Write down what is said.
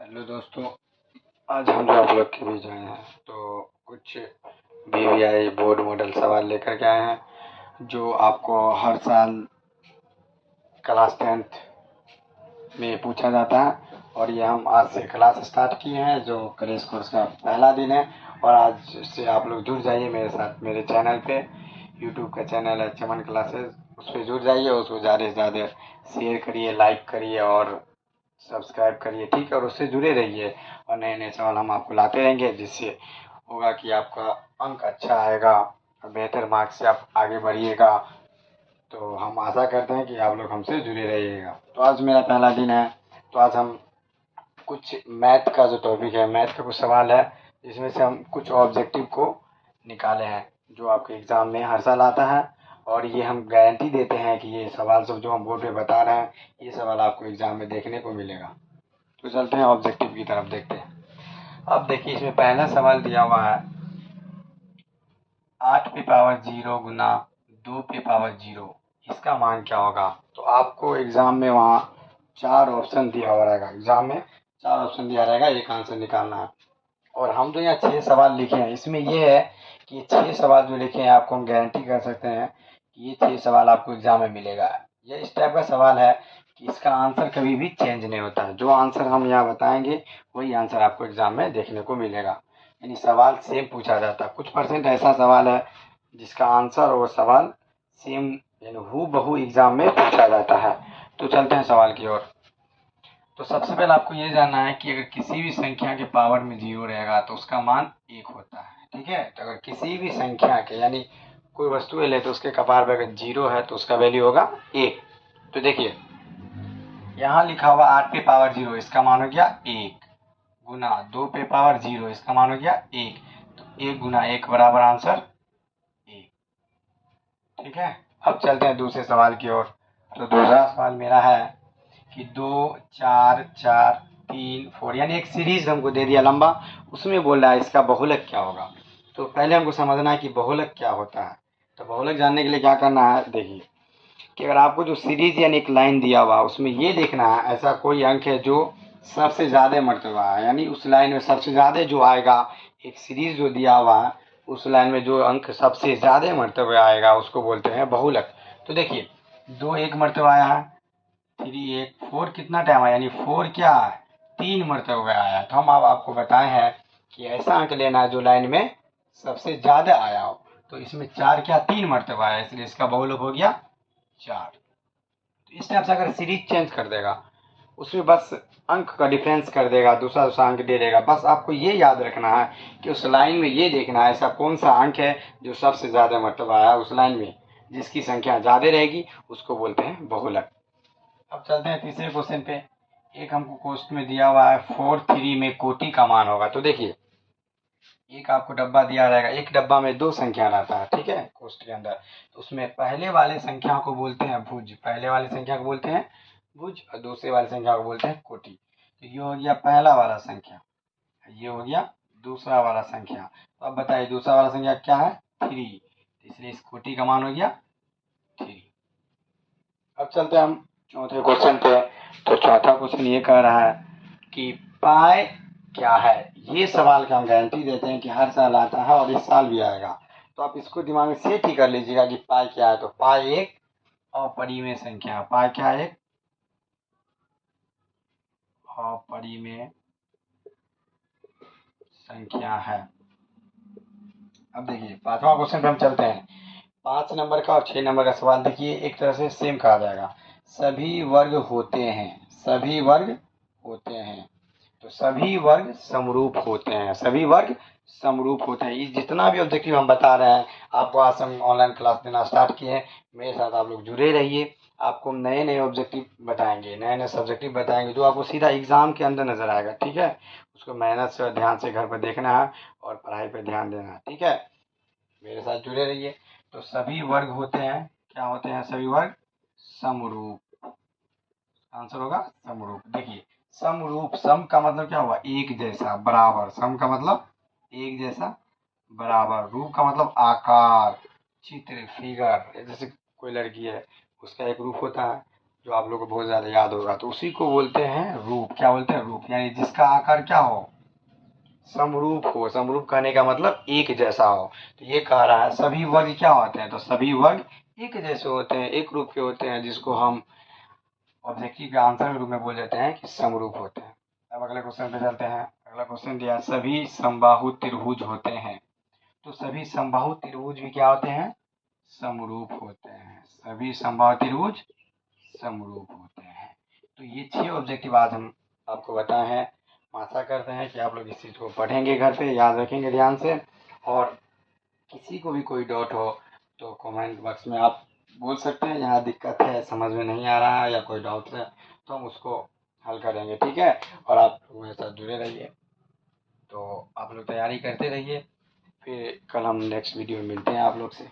Hello दोस्तों, आज हम जो आप लोग के बीच आए हैं तो कुछ BVI बोर्ड मॉडल सवाल लेकर के आए हैं जो आपको हर साल क्लास 10th में पूछा जाता है। और ये हम आज से क्लास स्टार्ट किए हैं जो क्रैश कोर्स का पहला दिन है। और आज से आप लोग जुड़ जाइए मेरे साथ, मेरे चैनल पे, यूट्यूब का चैनल है चमन क्लासेस, उस पर जुड़ जाइए। उसको ज़्यादा से ज़्यादा शेयर करिए, लाइक करिए और सब्सक्राइब करिए, ठीक है। और उससे जुड़े रहिए और नए नए सवाल हम आपको लाते रहेंगे, जिससे होगा कि आपका अंक अच्छा आएगा और बेहतर मार्क्स से आप आगे बढ़िएगा। तो हम आशा करते हैं कि आप लोग हमसे जुड़े रहिएगा। तो आज मेरा पहला दिन है, तो आज हम कुछ मैथ का जो टॉपिक है, मैथ का कुछ सवाल है जिसमें से हम कुछ ऑब्जेक्टिव को निकाले हैं जो आपके एग्ज़ाम में हर साल आता है। और ये हम गारंटी देते हैं कि ये सवाल सब जो हम बोर्ड पे बता रहे हैं, ये सवाल आपको एग्ज़ाम में देखने को मिलेगा। तो चलते हैं ऑब्जेक्टिव की तरफ, देखते हैं। अब देखिए, इसमें पहला सवाल दिया हुआ है 8 पे पावर 0 गुना 2 पे पावर 0, इसका मान क्या होगा। तो आपको एग्ज़ाम में वहाँ 4 ऑप्शन दिया हुआ रहेगा, एग्ज़ाम में 4 ऑप्शन दिया रहेगा, एक आंसर निकालना है। और हम जो यहाँ 6 सवाल लिखे हैं, इसमें ये है कि ये 6 सवाल जो लिखे हैं आपको हम गारंटी कर सकते हैं कि ये 6 सवाल आपको एग्ज़ाम में मिलेगा। ये इस टाइप का सवाल है कि इसका आंसर कभी भी चेंज नहीं होता है। जो आंसर हम यहाँ बताएंगे वही आंसर आपको एग्ज़ाम में देखने को मिलेगा, यानी सवाल सेम पूछा जाता है। कुछ परसेंट ऐसा सवाल है जिसका आंसर और सवाल सेम, यानी हूबहू एग्ज़ाम में पूछा जाता है। तो चलते हैं सवाल की ओर। तो सबसे पहले आपको ये जानना है कि अगर किसी भी संख्या के पावर में 0 रहेगा तो उसका मान 1 होता है, ठीक है। तो अगर किसी भी संख्या के, यानी कोई वस्तु ले तो उसके कपार पर अगर 0 है तो उसका वैल्यू होगा 1। तो देखिए यहाँ लिखा हुआ 8 पे पावर 0, इसका मान हो गया 1, गुना 2 पे पावर 0, इसका मान हो गया 1। तो 1 गुना 1 बराबर आंसर 1, ठीक है। अब चलते हैं दूसरे सवाल की ओर। तो दूसरा सवाल मेरा है कि 2 4 4 3 4, यानी एक सीरीज हमको दे दिया लंबा, उसमें बोल रहा है इसका बहुलक क्या होगा। तो पहले हमको समझना है कि बहुलक क्या होता है। तो बहुलक जानने के लिए क्या करना है, देखिए कि अगर आपको जो सीरीज यानी एक लाइन दिया हुआ उसमें ये देखना है ऐसा कोई अंक है जो सबसे ज़्यादा मर्तबा है, यानी उस लाइन में सबसे ज़्यादा जो आएगा, एक सीरीज जो दिया हुआ है उस लाइन में जो अंक सबसे ज़्यादा मर्तबा आएगा उसको बोलते हैं बहुलक। तो देखिए 2 एक मर्तबा आया है, 3 1 4 कितना टाइम आया, यानी 4 क्या है, 3 मर्तबा आया है। तो हम अब आपको बताए हैं कि ऐसा अंक लेना है जो लाइन में सबसे ज़्यादा आया हो। तो इसमें 4 क्या, 3 मर्तबा आया, इसलिए इसका बहुलक हो गया 4। तो इस टाइप से अगर सीरीज चेंज कर देगा, उसमें बस अंक का डिफरेंस कर देगा, दूसरा दूसरा अंक दे देगा, बस आपको ये याद रखना है कि उस लाइन में ये देखना है ऐसा कौन सा अंक है जो सबसे ज़्यादा मर्तबा आया उस लाइन में, जिसकी संख्या ज़्यादा रहेगी उसको बोलते हैं बहुलक। अब चलते हैं तीसरे क्वेश्चन पे। एक हमको क्वेश्चन में दिया हुआ है 4 3 में कोटि का मान होगा। तो देखिए एक आपको डब्बा दिया रहेगा, एक डब्बा में 2 संख्या रहता है, ठीक है, क्वेश्चन के अंदर। तो उसमें पहले वाले संख्या को बोलते हैं भुज, पहले वाली संख्या को बोलते हैं भुज और दूसरे वाली संख्या को बोलते हैं कोटि। तो ये हो गया पहला वाला संख्या, ये हो गया दूसरा वाला संख्या। तो अब बताइए दूसरा वाला संख्या क्या है, 3, इसलिए इस कोटि का मान हो गया 3। अब चलते हैं हम चौथे क्वेश्चन पे। तो चौथा क्वेश्चन ये कह रहा है कि पाई क्या है। ये सवाल का हम गारंटी देते हैं कि हर साल आता है और इस साल भी आएगा। तो आप इसको दिमाग में सेट ही कर लीजिएगा कि पाई क्या है। तो पाई एक अपरिमेय संख्या, पाई क्या है, एक अपरिमेय संख्या है। अब देखिए पांचवा क्वेश्चन पे हम चलते हैं। 5 नंबर का और 6 नंबर का सवाल देखिए, एक तरह से सेम कहा जाएगा। सभी वर्ग होते हैं, सभी वर्ग होते हैं। तो सभी वर्ग समरूप होते हैं, सभी वर्ग समरूप होते हैं। ये जितना भी ऑब्जेक्टिव हम बता रहे हैं आपको, आज हम ऑनलाइन क्लास देना स्टार्ट किए हैं, मेरे साथ आप लोग जुड़े रहिए। आपको नए नए ऑब्जेक्टिव बताएंगे, नए नए सब्जेक्टिव बताएंगे जो आपको सीधा एग्जाम के अंदर नजर आएगा, ठीक है। उसको मेहनत से और ध्यान से घर पर देखना है और पढ़ाई पर ध्यान देना है, ठीक है। मेरे साथ जुड़े रहिए। तो सभी वर्ग होते हैं, क्या होते हैं, सभी वर्ग समरूप, आंसर होगा समरूप। देखिए समरूप, सम का मतलब क्या हुआ, एक जैसा, बराबर, सम का मतलब एक जैसा, बराबर, रूप का मतलब आकार, चित्र, फिगर। जैसे कोई लड़की है उसका एक रूप होता है, जो आप लोग को बहुत ज़्यादा याद होगा, तो उसी को बोलते हैं रूप। क्या बोलते हैं? रूप। यानी जिसका आकार क्या हो? समरूप हो। समरूप कहने का मतलब एक जैसा हो। तो ये कह रहा है सभी वर्ग क्या होते हैं? तो सभी वर्ग एक जैसे होते हैं, एक रूप के होते हैं, जिसको हम ऑब्जेक्टिव के आंसर के रूप में बोल देते हैं कि समरूप होते हैं। अब अगले क्वेश्चन पे चलते हैं। अगला क्वेश्चन दिया सभी समबाहु त्रिभुज होते हैं। तो सभी समबाहु त्रिभुज भी क्या होते हैं? समरूप होते हैं। सभी समबाहु त्रिभुज समरूप होते हैं। तो ये 6 ऑब्जेक्टिव आज हम आपको बताए हैं। आशा करते हैं कि आप लोग इस चीज़ को पढ़ेंगे, घर पे याद रखेंगे ध्यान से, और किसी को भी कोई डाउट हो तो कमेंट बॉक्स में आप बोल सकते हैं, यहाँ दिक्कत है, समझ में नहीं आ रहा है या कोई डाउट है, तो हम उसको हल करेंगे, ठीक है। और आप लोग मेरे साथ जुड़े रहिए, तो आप लोग तैयारी करते रहिए। फिर कल हम नेक्स्ट वीडियो में मिलते हैं आप लोग से।